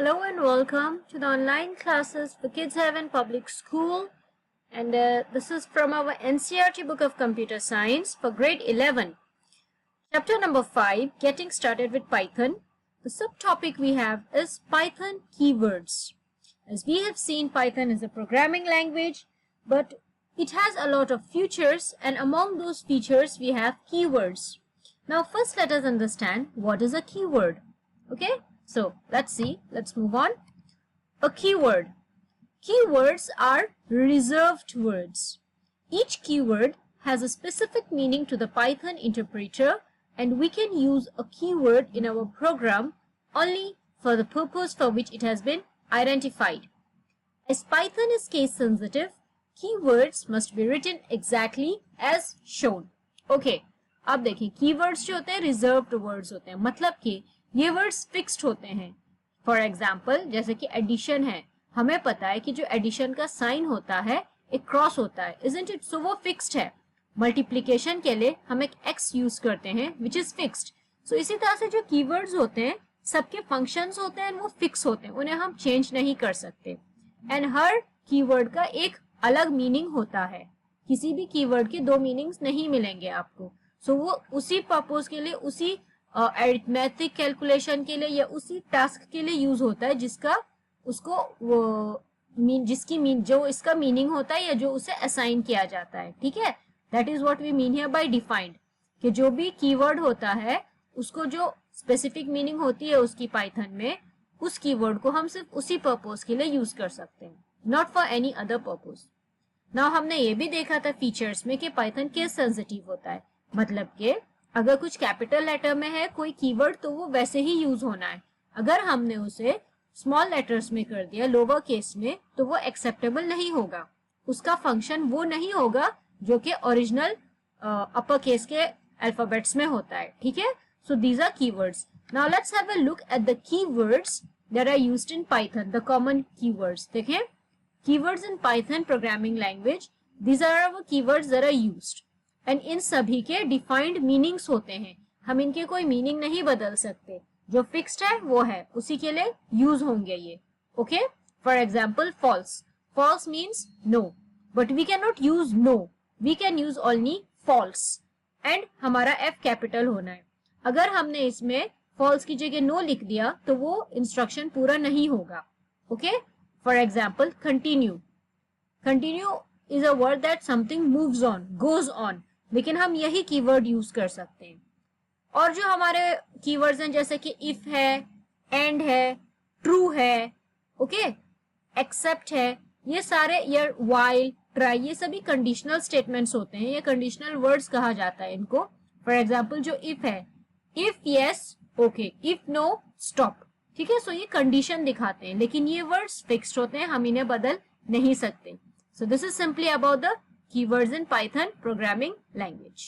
Hello and welcome to the online classes for Kids Heaven Public School, and this is from our NCERT book of Computer Science for grade 11. Chapter number 5, Getting Started with Python. The subtopic we have is Python keywords. As we have seen, Python is a programming language, but it has a lot of features, and among those features we have keywords. Now first let us understand what is a keyword. Okay, so let's move on. A keyword. Keywords are reserved words. Each keyword has a specific meaning to the Python interpreter, and we can use a keyword in our program only for the purpose for which it has been identified. As Python is case sensitive, keywords must be written exactly as shown. Okay, अब देखिए keywords जो होते हैं reserved words होते हैं, मतलब कि ये वर्ड्स फिक्स्ड होते हैं. फॉर एग्जाम्पल जैसे कि एडिशन है, हमें पता है कि जो एडिशन का साइन होता है एक क्रॉस होता है, इजंट इट? सो वो फिक्स्ड है. मल्टीप्लिकेशन के लिए हम एक एक्स यूज करते हैं विच इज फिक्स्ड. सो इसी तरह से जो कीवर्ड्स होते हैं सबके फंक्शंस होते हैं, वो फिक्स होते हैं, उन्हें हम चेंज नहीं कर सकते. एंड हर कीवर्ड का एक अलग मीनिंग होता है. किसी भी कीवर्ड के दो मीनिंग्स नहीं मिलेंगे आपको. सो वो उसी पर्पज के लिए, उसी अरिथमेटिक कैलकुलेशन के लिए या उसी टास्क के लिए यूज होता है जिसका उसको वो जो इसका मीनिंग होता है या जो उसे असाइन किया जाता है. ठीक है, that is what we mean here by defined, कि जो भी कीवर्ड होता है उसको जो स्पेसिफिक मीनिंग होती है उसकी पाइथन में, उस कीवर्ड को हम सिर्फ उसी पर्पज के लिए यूज कर सकते हैं, not for any other purpose. Now हमने ये भी देखा था फीचर्स में कि पाइथन केस सेंसिटिव होता है, मतलब कि अगर कुछ कैपिटल लेटर में है कोई कीवर्ड तो वो वैसे ही यूज होना है. अगर हमने उसे स्मॉल लेटर्स में कर दिया, लोअर केस में, तो वो एक्सेप्टेबल नहीं होगा. उसका फंक्शन वो नहीं होगा जो कि ओरिजिनल अपर केस के अल्फाबेट्स में होता है. ठीक है, so these are keywords. Now let's have a look at the keywords that are used in Python, the common keywords. देखिए, keywords in Python programming language, these are our keywords that are used. And इन सभी के defined meanings होते हैं. हम इनके कोई meaning नहीं बदल सकते. जो फिक्स्ड है वो है, उसी के लिए यूज होंगे ये. Okay, for example false. False means no, but we can not use no, we can use only false. And हमारा एफ कैपिटल होना है. अगर हमने इसमें फॉल्स की जगह नो लिख दिया तो वो इंस्ट्रक्शन पूरा नहीं होगा. Okay, for example continue. Continue is a word that something moves on, goes on, लेकिन हम यही कीवर्ड यूज कर सकते हैं. और जो हमारे कीवर्ड्स हैं जैसे कि इफ है, एंड है, ट्रू है, ओके, एक्सेप्ट है, ये सारे, या व्हाइल, ट्राई, ये सभी कंडीशनल स्टेटमेंट्स होते हैं, ये कंडीशनल वर्ड्स कहा जाता है इनको. फॉर एग्जाम्पल जो इफ है, if yes okay, if no stop. ठीक है, सो ये कंडीशन दिखाते हैं, लेकिन ये वर्ड्स फिक्स्ड होते हैं, हम इन्हें बदल नहीं सकते. So this is simply about the keywords in Python programming language.